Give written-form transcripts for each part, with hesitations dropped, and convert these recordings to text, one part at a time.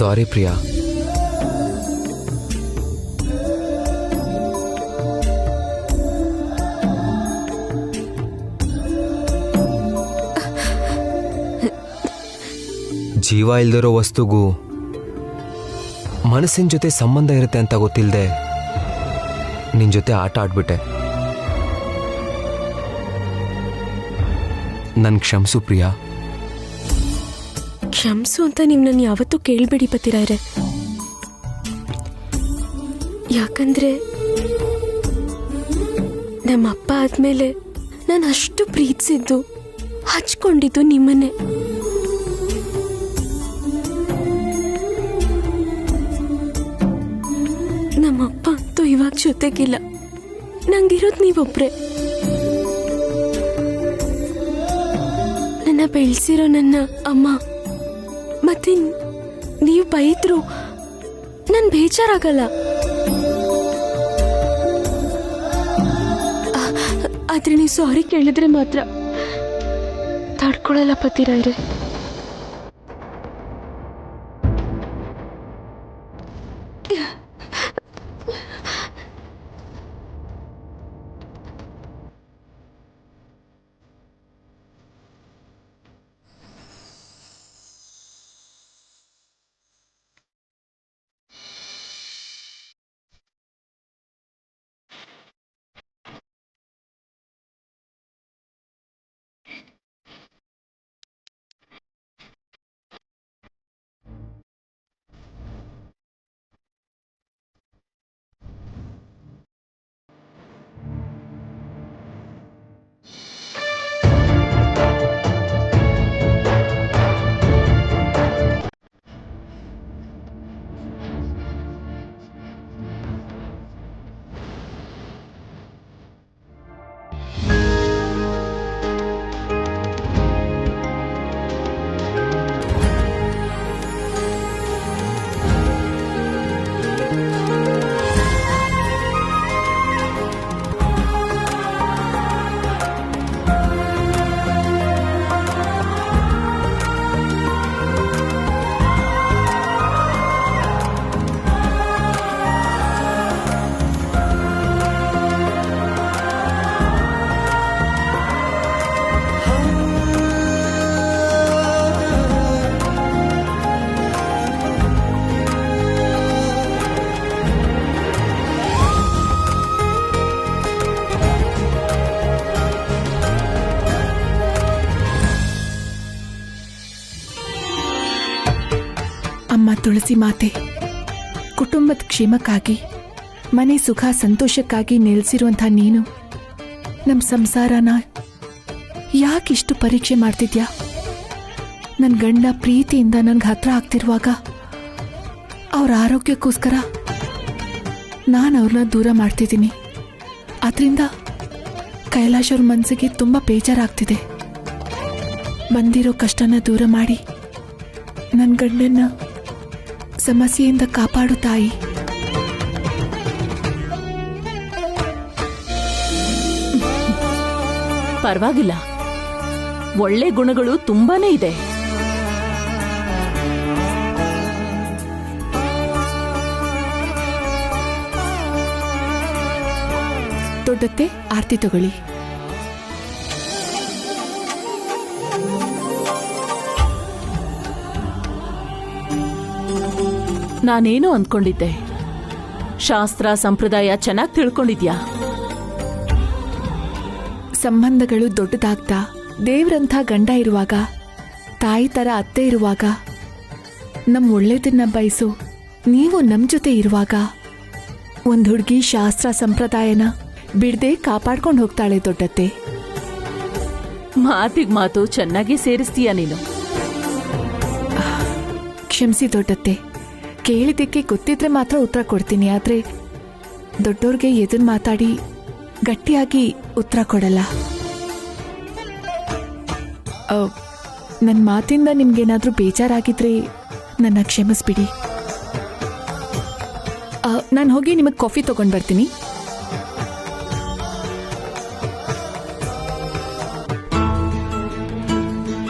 ಸಾರಿ ಪ್ರಿಯಾ. ಜೀವ ಇಲ್ದಿರೋ ವಸ್ತುಗೂ ಮನಸ್ಸಿನ ಜೊತೆ ಸಂಬಂಧ ಇರುತ್ತೆ ಅಂತ ಗೊತ್ತಿಲ್ಲದೆ ನಿನ್ ಜೊತೆ ಆಟ ಆಡ್ಬಿಟ್ಟೆ. ನನ್ ಕ್ಷಮಿಸು ಪ್ರಿಯಾ. ಕ್ಷಮಿಸು ಅಂತ ನೀವು ನನ್ನ ಯಾವತ್ತೂ ಕೇಳಬೇಡಿ ಪತಿರಾಯ್ರೆ. ಯಾಕಂದ್ರೆ ನಮ್ಮ ಅಪ್ಪ ಆದ್ಮೇಲೆ ನಾನು ಅಷ್ಟು ಪ್ರೀತಿಸಿದ್ದು ಹಚ್ಕೊಂಡಿದ್ದು ನಿಮ್ಮನ್ನೇ. ನಮ್ಮಪ್ಪ ಅಂತೂ ಇವಾಗ ಜೊತೆಗಿಲ್ಲ. ನಂಗಿರೋದು ನೀವೊಬ್ರೆ. ನನ್ನ ಬೆಳೆಸಿರೋ ನನ್ನ ಅಮ್ಮ ಮತ್ತೆ ನೀವು ಬೈದ್ರು ನನ್ ಬೇಜಾರಾಗಲ್ಲ. ಆದ್ರೆ ನೀವು ಸಾರಿ ಕೇಳಿದ್ರೆ ಮಾತ್ರ ತಡ್ಕೊಳಲ್ಲ ಪತಿರಾಯ್ರೆ. ಅಮ್ಮ ತುಳಸಿ ಮಾತೆ, ಕುಟುಂಬದ ಕ್ಷೇಮಕ್ಕಾಗಿ ಮನೆ ಸುಖ ಸಂತೋಷಕ್ಕಾಗಿ ನೆಲೆಸಿರುವಂಥ ನೀನು ನಮ್ಮ ಸಂಸಾರನ ಯಾಕಿಷ್ಟು ಪರೀಕ್ಷೆ ಮಾಡ್ತಿದ್ಯಾ? ನನ್ನ ಗಂಡ ಪ್ರೀತಿಯಿಂದ ನನಗೆ ಹತ್ರ ಆಗ್ತಿರುವಾಗ ಅವ್ರ ಆರೋಗ್ಯಕ್ಕೋಸ್ಕರ ನಾನು ಅವ್ರನ್ನ ದೂರ ಮಾಡ್ತಿದ್ದೀನಿ. ಅದರಿಂದ ಕೈಲಾಶ್ ಅವ್ರ ಮನಸ್ಸಿಗೆ ತುಂಬ ಬೇಜಾರಾಗ್ತಿದೆ. ಬಂದಿರೋ ಕಷ್ಟನ ದೂರ ಮಾಡಿ ನನ್ನ ಗಂಡನ್ನ ಸಮಸ್ಯೆಯಿಂದ ಕಾಪಾಡು ತಾಯಿ. ಪರವಾಗಿಲ್ಲ, ಒಳ್ಳೆ ಗುಣಗಳು ತುಂಬಾನೇ ಇದೆ. ದೊಡ್ಡತ್ತೆ, ಆರ್ತಿ ತಗೊಳ್ಳಿ. ನಾನೇನು ಅಂದ್ಕೊಂಡಿದ್ದೆ, ಶಾಸ್ತ್ರ ಸಂಪ್ರದಾಯ ಚೆನ್ನಾಗಿ ತಿಳ್ಕೊಂಡಿದ್ಯಾ? ಸಂಬಂಧಗಳು ದೊಡ್ಡದಾಗ್ತಾ ದೇವ್ರಂಥ ಗಂಡ ಇರುವಾಗ, ತಾಯಿ ತರ ಅತ್ತೆ ಇರುವಾಗ, ನಮ್ ಒಳ್ಳೇದನ್ನ ಬಯಸು ನೀವು ನಮ್ ಜೊತೆ ಇರುವಾಗ ಒಂದ್ ಹುಡುಗಿ ಶಾಸ್ತ್ರ ಸಂಪ್ರದಾಯನ ಬಿಡದೆ ಕಾಪಾಡ್ಕೊಂಡು ಹೋಗ್ತಾಳೆ ದೊಡ್ಡತ್ತೆ. ಮಾತಿಗ್ ಮಾತು ಚೆನ್ನಾಗಿ ಸೇರಿಸ್ತೀಯ ನೀನು. ಕ್ಷಮಿಸಿ ದೊಡ್ಡತ್ತೆ, ಕೇಳಿದ್ದಕ್ಕೆ ಗೊತ್ತಿದ್ರೆ ಮಾತ್ರ ಉತ್ತರ ಕೊಡ್ತೀನಿ. ಆದ್ರೆ ದೊಡ್ಡೋರ್ಗೆ ಎದುರು ಮಾತಾಡಿ ಗಟ್ಟಿಯಾಗಿ ಉತ್ತರ ಕೊಡಲ್ಲ. ನನ್ನ ಮಾತಿಂದ ನಿಮ್ಗೇನಾದ್ರೂ ಬೇಜಾರಾಗಿದ್ರೆ ನನ್ನ ಕ್ಷಮಿಸ್ಬಿಡಿ. ನಾನು ಹೋಗಿ ನಿಮಗೆ ಕಾಫಿ ತಗೊಂಡು ಬರ್ತೀನಿ.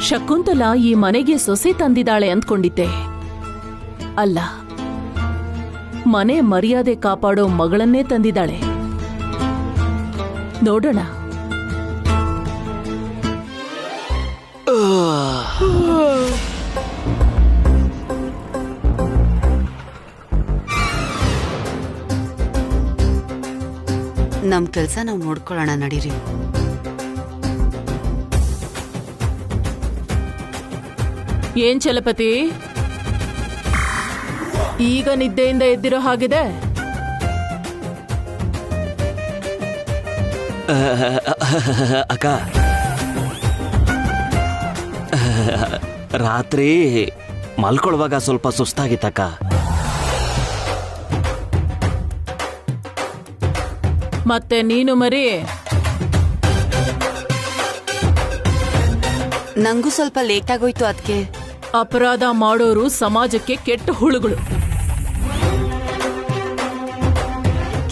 ಶಕುಂತಲಾ ಈ ಮನೆಗೆ ಸೊಸೆ ತಂದಿದ್ದಾಳೆ ಅಂದ್ಕೊಂಡಿದ್ದೆ. ಅಲ್ಲ, ಮನೆ ಮರ್ಯಾದೆ ಕಾಪಾಡೋ ಮಗಳನ್ನೇ ತಂದಿದ್ದಾಳೆ. ನೋಡೋಣ. ನಮ್ ಕೆಲ್ಸ ನಾವು ನೋಡ್ಕೊಳ್ಳೋಣ, ನಡೀರಿ. ಏನ್ ಚಲಪತಿ, ಈಗ ನಿದ್ದೆಯಿಂದ ಎದ್ದಿರೋ ಹಾಗಿದೆ? ಅಕ್ಕ, ರಾತ್ರಿ ಮಲ್ಕೊಳ್ಳುವಾಗ ಸ್ವಲ್ಪ ಸುಸ್ತಾಗಿತ್ತಕ್ಕ. ಮತ್ತೆ ನೀನು ಮರಿ? ನಂಗೂ ಸ್ವಲ್ಪ ಲೇಟ್ ಆಗೋಯ್ತು ಅದಕ್ಕೆ. ಅಪರಾಧ ಮಾಡೋರು ಸಮಾಜಕ್ಕೆ ಕೆಟ್ಟ ಹುಳುಗಳು.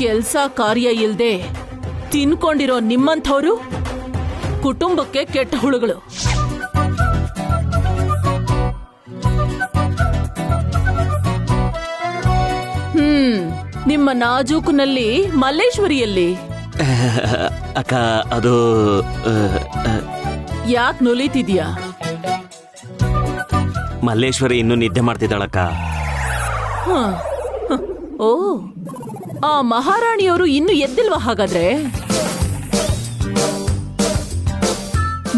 ಕೆಲ್ಸ ಕಾರ್ಯ ಇಲ್ದೆ ತಿನ್ಕೊಂಡಿರೋ ನಿಮ್ಮಂಥವ್ರು ಕುಟುಂಬಕ್ಕೆ ಕೆಟ್ಟ ಹುಳುಗಳು. ನಿಮ್ಮ ನಾಜೂಕಿನಲ್ಲಿ ಮಲ್ಲೇಶ್ವರಿಯಲ್ಲಿ? ಅಕ್ಕ, ಅದು ಯಾಕೆ ನುಲಿತಿದ್ಯಾ? ಮಲ್ಲೇಶ್ವರಿ ಇನ್ನೂ ನಿದ್ದೆ ಮಾಡ್ತಿದ್ದಾಳಕ್ಕ. ಓ, ಆ ಮಹಾರಾಣಿಯವರು ಇನ್ನು ಎದ್ದಿಲ್ವಾ ಹಾಗಾದ್ರೆ?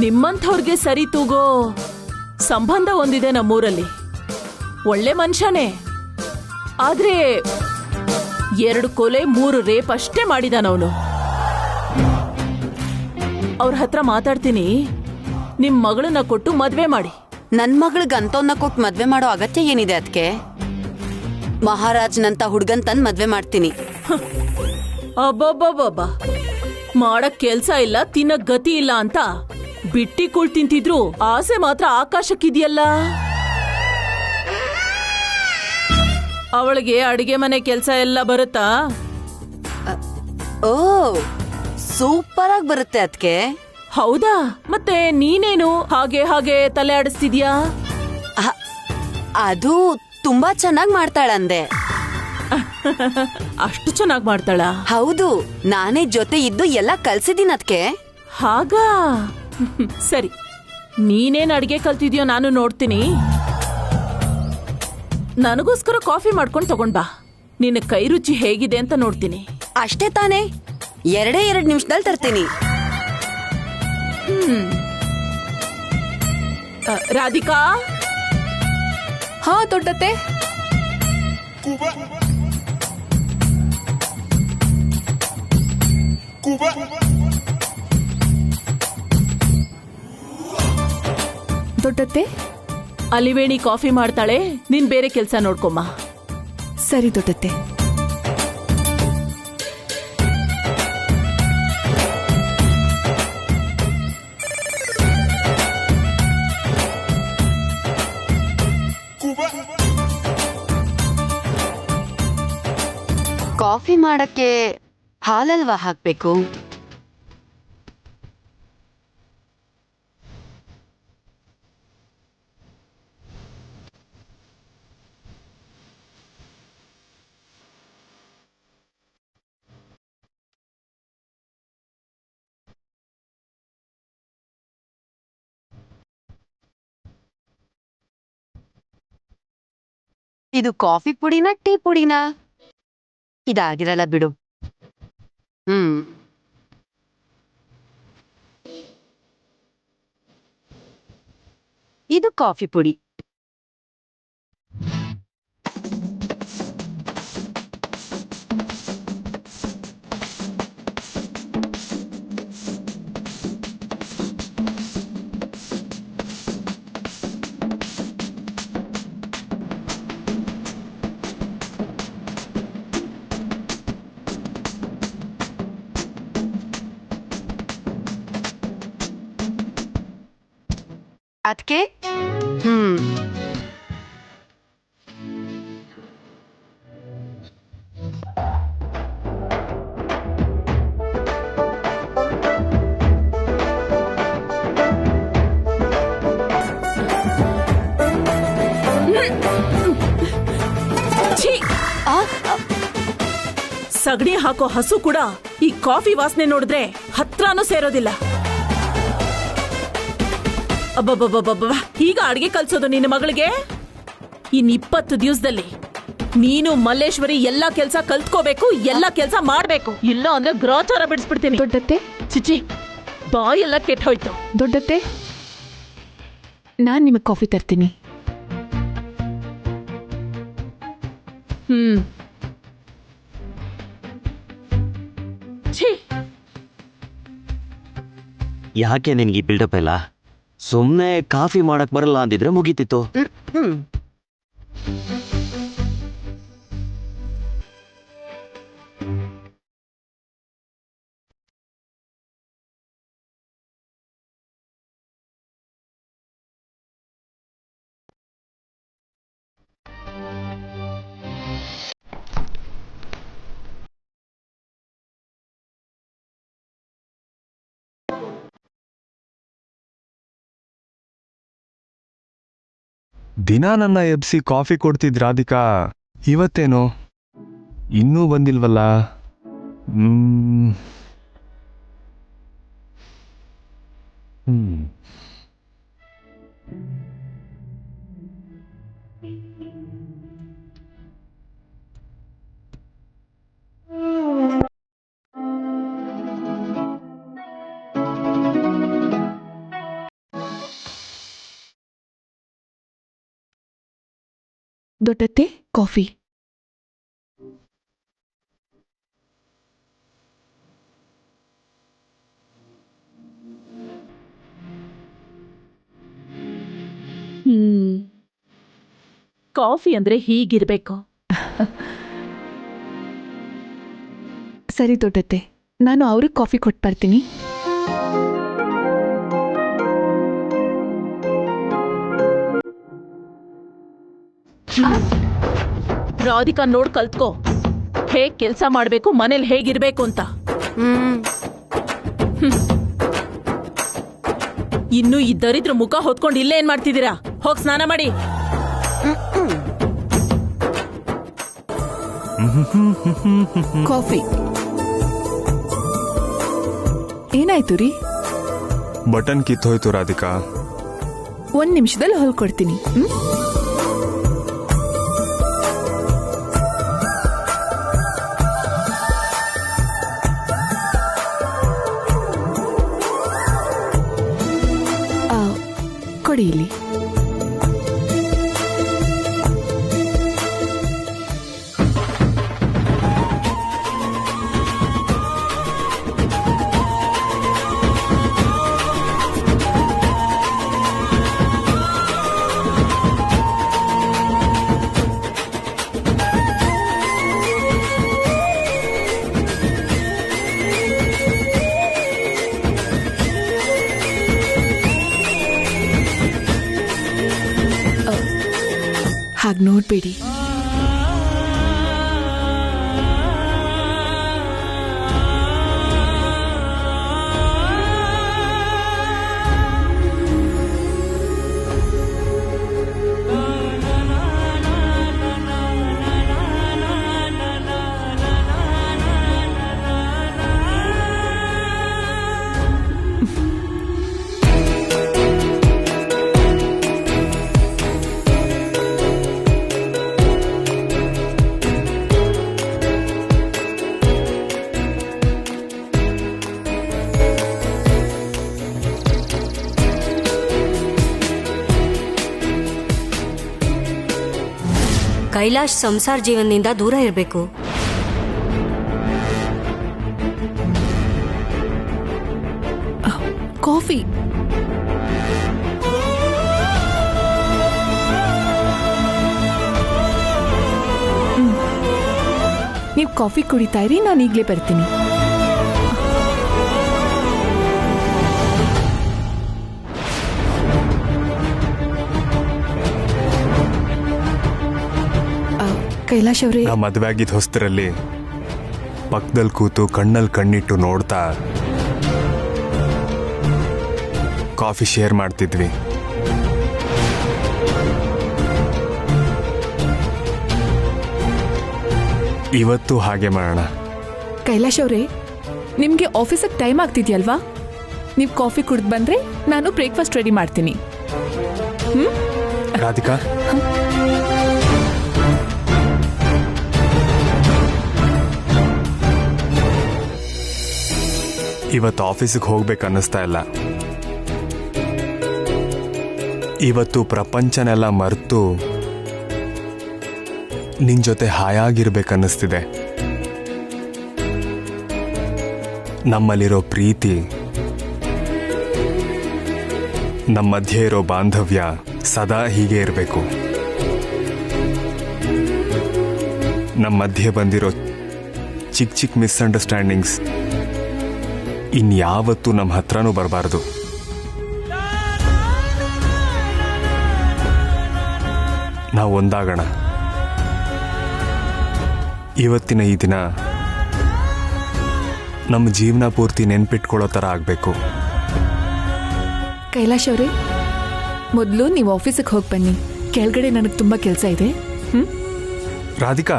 ನಿಮ್ಮಂಥವ್ರಿಗೆ ಸರಿ ತೂಗೋ ಸಂಬಂಧ ಒಂದಿದೆ ನಮ್ಮೂರಲ್ಲಿ. ಒಳ್ಳೆ ಮನುಷ್ಯನೇ, ಆದ್ರೆ 2 ಕೊಲೆ 3 ರೇಪ್ ಅಷ್ಟೇ ಮಾಡಿದಾನವನು. ಅವ್ರ ಹತ್ರ ಮಾತಾಡ್ತೀನಿ, ನಿಮ್ ಮಗಳನ್ನ ಕೊಟ್ಟು ಮದ್ವೆ ಮಾಡಿ. ನನ್ ಮಗಳಿಗೆ ಅಂತವನ್ನ ಕೊಟ್ಟು ಮದ್ವೆ ಮಾಡೋ ಅಗತ್ಯ ಏನಿದೆ ಅದಕ್ಕೆ? ಮಹಾರಾಜ್ನಂತ ಹುಡ್ಗನ್ ತಂದ್ ಮದ್ವೆ ಮಾಡ್ತೀನಿ. ಅಬ್ಬಬ್ಬಬ್ಬ, ಮಾಡಕ್ ಕೆಲ್ಸ ಇಲ್ಲ, ತಿನ್ನಕ್ ಗತಿ ಇಲ್ಲ ಅಂತ ಬಿಟ್ಟಿ ಕೂಳ್ ತಿಂತಿದ್ರು ಆಸೆ ಮಾತ್ರ ಆಕಾಶಕ್ಕಿದೆಯಲ್ಲ. ಅವಳಿಗೆ ಅಡಿಗೆ ಮನೆ ಕೆಲ್ಸ ಎಲ್ಲ ಬರುತ್ತಾ? ಓ, ಸೂಪರ್ ಆಗಿ ಬರುತ್ತೆ ಅದಕ್ಕೆ. ಹೌದಾ? ಮತ್ತೆ ನೀನೇನು ಹಾಗೆ ಹಾಗೆ ತಲೆ ಆಡಿಸ್ತಿದ್ಯಾ? ಅದು ತುಂಬಾ ಚೆನ್ನಾಗ್ ಮಾಡ್ತಾಳಂದೆ. ಅಷ್ಟು ಚೆನ್ನಾಗ್ ಮಾಡ್ತಾಳ? ಹೌದು, ನಾನೇ ಜೊತೆ ಇದ್ದು ಎಲ್ಲ ಕಲ್ಸಿದೀನಿ ಅದಕ್ಕೆ. ಹಾಗಾ? ಸರಿ, ನೀನೇನ್ ಅಡ್ಗೆ ಕಲ್ತಿದ್ಯೋ ನಾನು ನೋಡ್ತೀನಿ. ನನಗೋಸ್ಕರ ಕಾಫಿ ಮಾಡ್ಕೊಂಡು ತಗೊಂಡ್ ಬಾ. ನಿನ್ನ ಕೈ ರುಚಿ ಹೇಗಿದೆ ಅಂತ ನೋಡ್ತೀನಿ. ಅಷ್ಟೇ ತಾನೇ, 2 ನಿಮಿಷದಲ್ಲಿ ತರ್ತೀನಿ. ರಾಧಿಕಾ? ಹಾ ದೊಡ್ಡತ್ತೆ. ದೊಡ್ಡತ್ತೆ, ಅಲಿವೇಣಿ ಕಾಫಿ ಮಾಡ್ತಾಳೆ, ನೀನ್ ಬೇರೆ ಕೆಲ್ಸ ನೋಡ್ಕೊಮ್ಮ. ಸರಿ ದೊಡ್ಡತ್ತೆ. ಕಾಫಿ ಮಾಡಕ್ಕೆ ಹಾಲಲ್ವಾ ಹಾಕ್ಬೇಕು? ಇದು ಕಾಫಿ ಪುಡಿನಾ ಟೀ ಪುಡಿನಾ? ಇದಾಗಿರಲ್ಲ ಬಿಡು. ಇದು ಕಾಫಿ ಪುಡಿ. ಅದಕ್ಕೆ ಸಗಣಿ ಹಾಕೋ ಹಸು ಕೂಡ ಈ ಕಾಫಿ ವಾಸನೆ ನೋಡಿದ್ರೆ ಹತ್ರನೂ ಸೇರೋದಿಲ್ಲ. ಅಬ್ಬಬ್ಬಬ್ಬಬ್ಬ, ಈಗ ಅಡ್ಗೆ ಕಲ್ಸೋದು ನಿನ್ನ ಮಗಳಿಗೆ? ಇನ್ 20 ದಿವಸದಲ್ಲಿ ನೀನು ಮಲ್ಲೇಶ್ವರಿ ಎಲ್ಲಾ ಕೆಲ್ಸ ಕಲ್ತ್ಕೋಬೇಕು, ಎಲ್ಲಾ ಕೆಲ್ಸ ಮಾಡ್ಬೇಕು. ಇಲ್ಲ ಅಂದ್ರೆ ಗ್ರಾಚಾರ ಬಿಡಿಸ್ಬಿಡ್ತೀನಿ. ದೊಡ್ಡತ್ತೆ, ಚಿಚಿ, ಬಾಯೆಲ್ಲ ಕೆಟ್ಟ ಹೋಯ್ತು. ದೊಡ್ಡತ್ತೆ, ನಾನ್ ನಿಮಗೆ ಕಾಫಿ ತರ್ತೀನಿ. ಛೀ, ಯಾಕೆ ನಿನ್ಗೆ ಬಿಲ್ಡಪ್ ಇಲ್ಲ? ಸುಮ್ನೆ ಕಾಫಿ ಮಾಡಕ್ ಬರಲ್ಲ ಅಂದಿದ್ರೆ ಮುಗೀತಿತ್ತು. ದಿನ ನನ್ನ ಎಬ್ಸಿ ಕಾಫಿ ಕೊಡ್ತಿದ್ ರಾಧಿಕಾ, ಇವತ್ತೇನು ಇನ್ನೂ ಬಂದಿಲ್ವಲ್ಲ? ದೊಡ್ಡತ್ತೆ, ಕಾಫಿ. ಕಾಫಿ ಅಂದ್ರೆ ಹೀಗಿರ್ಬೇಕು. ಸರಿ ದೊಡ್ಡತ್ತೆ, ನಾನು ಅವ್ರಿಗೆ ಕಾಫಿ ಕೊಟ್ಟು ಬರ್ತೀನಿ. ರಾಧಿಕಾ, ನೋಡ್ ಕಲ್ತ್ಕೋ ಹೇಗ್ ಕೆಲ್ಸ ಮಾಡ್ಬೇಕು, ಮನೇಲಿ ಹೇಗಿರ್ಬೇಕು ಅಂತ. ಇನ್ನು ಈ ದರಿದ್ರ ಮುಖ ಹೊತ್ಕೊಂಡು ಇಲ್ಲೇ ಏನ್ ಮಾಡ್ತಿದ್ದೀರಾ? ಹೋಗ್ ಸ್ನಾನ ಮಾಡಿ. ಕಾಫಿ. ಏನಾಯ್ತು ರೀ? ಬಟನ್ ಕಿತ್ತೋಯ್ತು ರಾಧಿಕಾ. 1 ನಿಮಿಷದಲ್ಲಿ ಹೊಲ್ಕೊಡ್ತೀನಿ. ಕೊಡಿ ಇಲ್ಲಿ. ಹಾಗೆ ನೋಡ್ಬೇಡಿ. ಕೈಲಾಶ್ ಸಂಸಾರ ಜೀವನದಿಂದ ದೂರ ಇರಬೇಕು. ಕಾಫಿ. ನೀವು ಕಾಫಿ ಕುಡಿತಾ ಇರಿ, ನಾನು ಈಗಲೇ ಬರ್ತೀನಿ. ಕೈಲಾಶ್ ಅವರೇ, ನಾ ಮದುವೆ ಆಗಿದ್ದ ಹೊಸ್ತರಲ್ಲಿ ಪಕ್ಕದಲ್ಲಿ ಕೂತು ಕಣ್ಣಲ್ಲಿ ಕಣ್ಣಿಟ್ಟು ನೋಡ್ತಾ ಕಾಫಿ ಶೇರ್ ಮಾಡ್ತಿದ್ವಿ. ಇವತ್ತು ಹಾಗೆ ಮಾಡೋಣ. ಕೈಲಾಶ್ ಅವರೇ, ನಿಮಗೆ ಆಫೀಸಿಗೆ ಟೈಮ್ ಆಗ್ತಿದ್ಯಲ್ವಾ? ನೀವು ಕಾಫಿ ಕುಡಿದು ಬಂದ್ರೆ ನಾನು ಬ್ರೇಕ್ಫಾಸ್ಟ್ ರೆಡಿ ಮಾಡ್ತೀನಿ. ರಾಧಿಕಾ, ಇವತ್ತು ಆಫೀಸಿಗೆ ಹೋಗ್ಬೇಕು ಅನ್ನಿಸ್ತಾ ಇಲ್ಲ. ಇವತ್ತು ಪ್ರಪಂಚನೆಲ್ಲ ಮರೆತು ನಿನ್ ಜೊತೆ ಹಾಯಾಗಿರ್ಬೇಕನ್ನಿಸ್ತಿದೆ. ನಮ್ಮಲ್ಲಿರೋ ಪ್ರೀತಿ, ನಮ್ಮ ಮಧ್ಯೆ ಇರೋ ಬಾಂಧವ್ಯ ಸದಾ ಹೀಗೆ ಇರಬೇಕು. ನಮ್ಮ ಮಧ್ಯೆ ಬಂದಿರೋ ಚಿಕ್ಕ ಚಿಕ್ಕ ಮಿಸ್ಅಂಡರ್ಸ್ಟ್ಯಾಂಡಿಂಗ್ಸ್ ಇನ್ಯಾವತ್ತೂ ನಮ್ಮ ಹತ್ರನೂ ಬರಬಾರ್ದು. ನಾವು ಒಂದಾಗೋಣ. ಇವತ್ತಿನ ಈ ದಿನ ನಮ್ಮ ಜೀವನ ಪೂರ್ತಿ ನೆನ್ಪಿಟ್ಕೊಳ್ಳೋ ಥರ ಆಗಬೇಕು. ಕೈಲಾಶ್ ಅವರೇ, ಮೊದಲು ನೀವು ಆಫೀಸಿಗೆ ಹೋಗಿ ಬನ್ನಿ. ಕೆಳಗಡೆ ನನಗೆ ತುಂಬ ಕೆಲಸ ಇದೆ. ರಾಧಿಕಾ,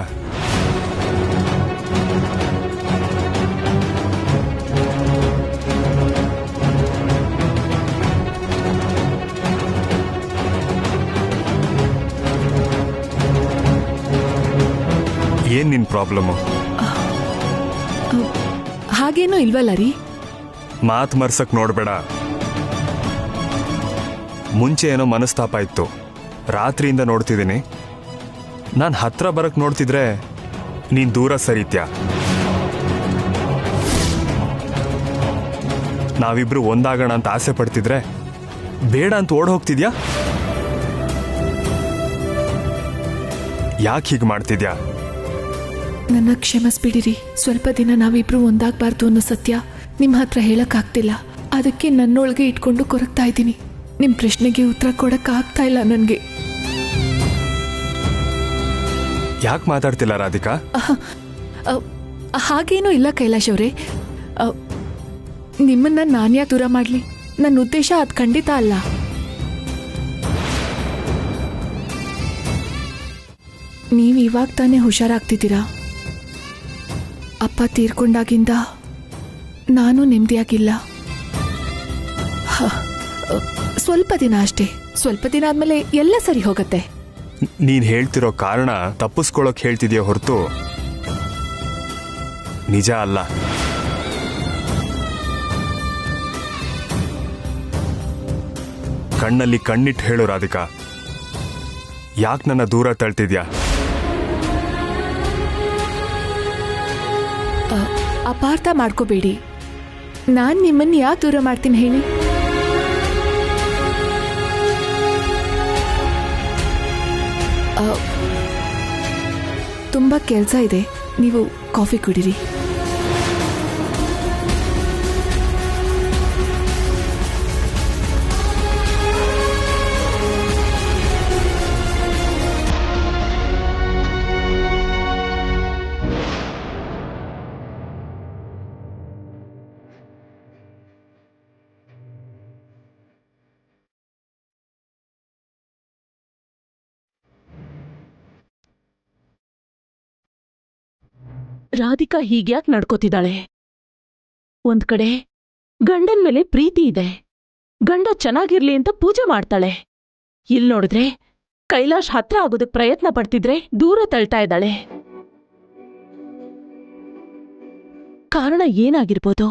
ಏನ್ ನಿನ್ ಪ್ರಾಬ್ಲಮ್ಮು? ಹಾಗೇನೂ ಇಲ್ವಲ್ಲ ರೀ. ಮಾತು ಮರ್ಸಕ್ ನೋಡ್ಬೇಡ. ಮುಂಚೆ ಏನೋ ಮನಸ್ತಾಪ ಇತ್ತು, ರಾತ್ರಿಯಿಂದ ನೋಡ್ತಿದ್ದೀನಿ. ನಾನು ಹತ್ರ ಬರಕ್ ನೋಡ್ತಿದ್ರೆ ನೀನ್ ದೂರ ಸರಿತ್ಯಾ. ನಾವಿಬ್ರು ಒಂದಾಗೋಣ ಅಂತ ಆಸೆ ಪಡ್ತಿದ್ರೆ ಬೇಡ ಅಂತ ಓಡ್ ಹೋಗ್ತಿದ್ಯಾ? ಯಾಕೆ ಹೀಗೆ ಮಾಡ್ತಿದ್ಯಾ? ನನ್ನ ಕ್ಷಮಿಸ್ಬಿಡಿರಿ. ಸ್ವಲ್ಪ ದಿನ ನಾವಿಬ್ರು ಒಂದಾಗಬಾರ್ದು ಅನ್ನೋ ಸತ್ಯ ನಿಮ್ಮ ಹತ್ರ ಹೇಳಕ್ಕಾಗ್ತಿಲ್ಲ. ಅದಕ್ಕೆ ನನ್ನೊಳಗೆ ಇಟ್ಕೊಂಡು ಕೊರಗ್ತಾ ಇದ್ದೀನಿ. ನಿಮ್ಮ ಪ್ರಶ್ನೆಗೆ ಉತ್ತರ ಕೊಡಕ್ಕಾಗ್ತಾ ಇಲ್ಲ ನನಗೆ. ಯಾಕೆ ಮಾತಾಡ್ತಿಲ್ಲ ರಾಧಿಕಾ? ಹಾಗೇನೂ ಇಲ್ಲ ಕೈಲಾಶ್ ಅವರೇ. ನಿಮ್ಮನ್ನ ನಾನು ಯಾಕೆ ದೂರ ಮಾಡಲಿ? ನನ್ನ ಉದ್ದೇಶ ಅದು ಖಂಡಿತ ಅಲ್ಲ. ನೀವು ಇವಾಗ ತಾನೇ ಹುಷಾರಾಗ್ತಿದ್ದೀರಾ. ಅಪ್ಪ ತೀರ್ಕೊಂಡಾಗಿಂದ ನಾನು ನೆಮ್ಮದಿಯಾಗಿಲ್ಲ. ಸ್ವಲ್ಪ ದಿನ ಅಷ್ಟೇ. ಸ್ವಲ್ಪ ದಿನ ಆದ್ಮೇಲೆ ಎಲ್ಲ ಸರಿ ಹೋಗತ್ತೆ. ನೀನ್ ಹೇಳ್ತಿರೋ ಕಾರಣ ತಪ್ಪಿಸ್ಕೊಳ್ಳೋಕ್ ಹೇಳ್ತಿದ್ಯೋ ಹೊರತು ನಿಜ ಅಲ್ಲ. ಕಣ್ಣಲ್ಲಿ ಕಣ್ಣಿಟ್ಟು ಹೇಳು ರಾಧಿಕಾ, ಯಾಕೆ ನನ್ನ ದೂರ ತಳ್ತಿದ್ಯಾ? ಅಪಾರ್ಥ ಮಾಡ್ಕೋಬೇಡಿ. ನಾನು ನಿಮ್ಮನ್ನು ಯಾಕೆ ದೂರ ಮಾಡ್ತೀನಿ ಹೇಳಿ? ತುಂಬ ಕೆಲಸ ಇದೆ, ನೀವು ಕಾಫಿ ಕುಡೀರಿ. ರಾಧಿಕಾ ಹೀಗ್ಯಾಕ್ ನಡ್ಕೋತಿದ್ದಾಳೆ? ಒಂದ್ ಕಡೆ ಗಂಡನ್ ಮೇಲೆ ಪ್ರೀತಿ ಇದೆ, ಗಂಡ ಚೆನ್ನಾಗಿರ್ಲಿ ಅಂತ ಪೂಜೆ ಮಾಡ್ತಾಳೆ. ಇಲ್ ನೋಡಿದ್ರೆ ಕೈಲಾಶ್ ಹತ್ರ ಆಗೋದಕ್ ಪ್ರಯತ್ನ ಪಡ್ತಿದ್ರೆ ದೂರ ತಳ್ತಾ ಇದ್ದಾಳೆ. ಕಾರಣ ಏನಾಗಿರ್ಬೋದು?